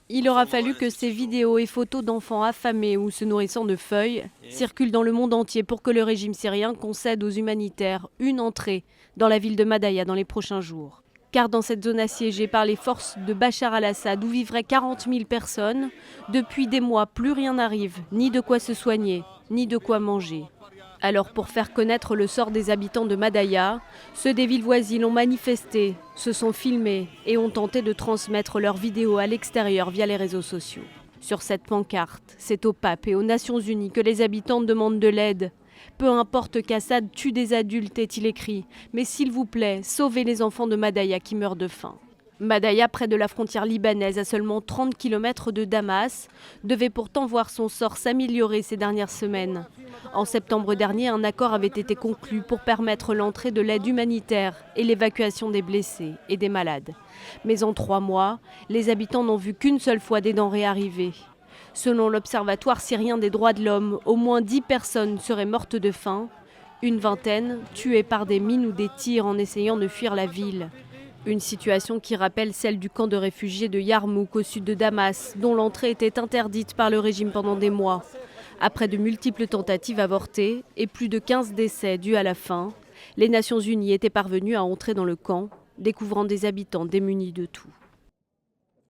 Il aura fallu que ces vidéos et photos d'enfants affamés ou se nourrissant de feuilles circulent dans le monde entier pour que le régime syrien concède aux humanitaires une entrée dans la ville de Madaya dans les prochains jours. Car dans cette zone assiégée par les forces de Bachar al-Assad où vivraient 40 000 personnes, depuis des mois, plus rien n'arrive, ni de quoi se soigner, ni de quoi manger. Alors pour faire connaître le sort des habitants de Madaya, ceux des villes voisines ont manifesté, se sont filmés et ont tenté de transmettre leurs vidéos à l'extérieur via les réseaux sociaux. Sur cette pancarte, c'est au pape et aux Nations Unies que les habitants demandent de l'aide. Peu importe qu'Assad tue des adultes, est-il écrit, mais s'il vous plaît, sauvez les enfants de Madaya qui meurent de faim. Madaya, près de la frontière libanaise, à seulement 30 km de Damas, devait pourtant voir son sort s'améliorer ces dernières semaines. En septembre dernier, un accord avait été conclu pour permettre l'entrée de l'aide humanitaire et l'évacuation des blessés et des malades. Mais en 3 mois, les habitants n'ont vu qu'une seule fois des denrées arriver. Selon l'Observatoire syrien des droits de l'homme, au moins 10 personnes seraient mortes de faim, une vingtaine tuées par des mines ou des tirs en essayant de fuir la ville. Une situation qui rappelle celle du camp de réfugiés de Yarmouk au sud de Damas, dont l'entrée était interdite par le régime pendant des mois. Après de multiples tentatives avortées et plus de 15 décès dus à la faim, les Nations Unies étaient parvenues à entrer dans le camp, découvrant des habitants démunis de tout.